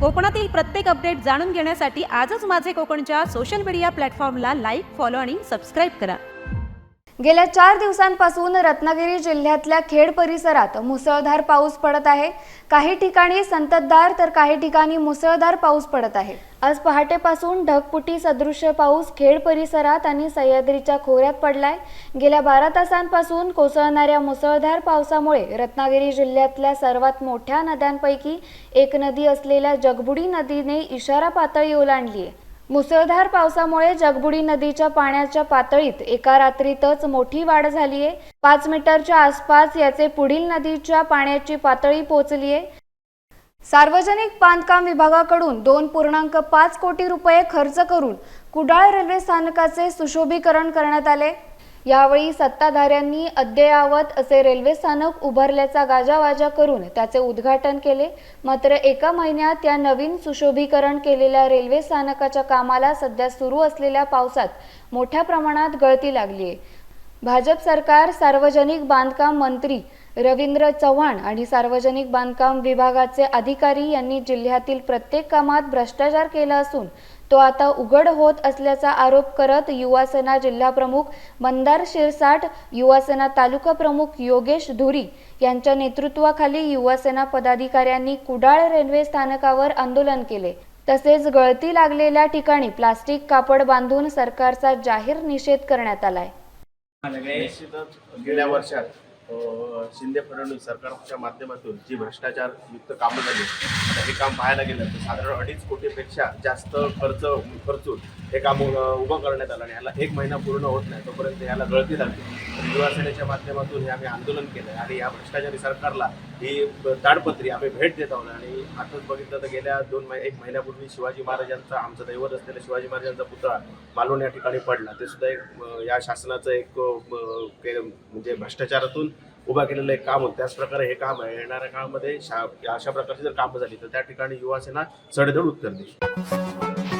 कोकणातील प्रत्येक अपडेट जाणून घेण्यासाठी आजच माझे कोकणच्या सोशल मीडिया प्लॅटफॉर्मला लाईक, फॉलो आणि सबस्क्राईब करा। गेल्या 4 दिवसांपासून रत्नागिरी जिल्ह्यातल्या खेड परिसरात मुसळधार पाऊस पडत आहे। काही ठिकाणी संततधार तर काही ठिकाणी मुसळधार पाऊस पडत आहे। आज पहाटेपासून ढगफुटी सदृश्य पाऊस खेड परिसरात आणि सह्याद्रीच्या खोऱ्यात पडलाय। गेल्या 12 तासांपासून कोसळणाऱ्या मुसळधार पावसामुळे रत्नागिरी जिल्ह्यातल्या सर्वात मोठ्या नद्यांपैकी एक नदी असलेल्या जगबुडी नदीने इशारा पातळी ओलांडली आहे। मुसळधार पावसामुळे जगबुडी नदीच्या पाण्याच्या पातळीत एका रात्रीतच मोठी वाढ झाली आहे। 5 मीटरच्या आसपास याचे पुढील नदीच्या पाण्याची पातळी पोहोचली आहे। सार्वजनिक बांधकाम विभागाकडून 2.5 कोटी रुपये खर्च करून कुडाळ रेल्वे स्थानकाचे सुशोभीकरण करण्यात आले। यावेळी सत्ताधाऱ्यांनी अद्ययावत असे रेल्वे स्थानक उभारल्याचा गाजावाजा करून त्याचे उद्घाटन केले। मात्र एका महिन्यात या नवीन सुशोभीकरण केलेल्या रेल्वे स्थानकाच्या कामाला सध्या सुरू असलेल्या पावसात मोठ्या प्रमाणात गळती लागली आहे। भाजप सरकार, सार्वजनिक बांधकाम मंत्री रवींद्र चव्हाण आणि सार्वजनिक बांधकाम विभागाचे अधिकारी यांनी जिल्ह्यातील प्रत्येक कामात भ्रष्टाचार केला असून तो आता उघड होत असल्याचा आरोप करत युवासेना जिल्हाप्रमुख मंदार शिरसाट, युवासेना तालुका प्रमुख योगेश धुरी यांच्या नेतृत्वाखाली युवासेना पदाधिकाऱ्यांनी कुडाळ रेल्वे स्थानकावर आंदोलन केले। तसेच गळती लागलेल्या ठिकाणी प्लास्टिक कापड बांधून सरकारचा जाहीर निषेध करण्यात आलाय। निश्चितच गेल्या वर्षात शिंदे फडणवीस सरकारच्या माध्यमातून जी भ्रष्टाचार युक्त कामं झाली, आता हे काम पाहायला गेलं तर साधारण 2.5 कोटीपेक्षा जास्त खर्चून हे काम उभं करण्यात आलं आणि ह्याला 1 महिना पूर्ण होत नाही तोपर्यंत ह्याला गळती लागली। युवासेनेच्या माध्यमातून हे आम्ही आंदोलन केलं आणि या भ्रष्टाचारी सरकारला ही ताडपत्री आम्ही भेट देत आहोत। आणि आताच बघितलं तर गेल्या 1 महिन्यापूर्वी शिवाजी महाराजांचा, आमचं दैवत असलेल्या शिवाजी महाराजांचा पुतळा मालवण या ठिकाणी पडला। ते सुद्धा एक या शासनाचं एक म्हणजे भ्रष्टाचारातून उभा केलेलं एक काम होतं। त्याच प्रकारे हे काम आहे, येणाऱ्या काळामध्ये अशा प्रकारची जर कामं झाली तर त्या ठिकाणी युवासेना सडेतोड उत्तर देईल।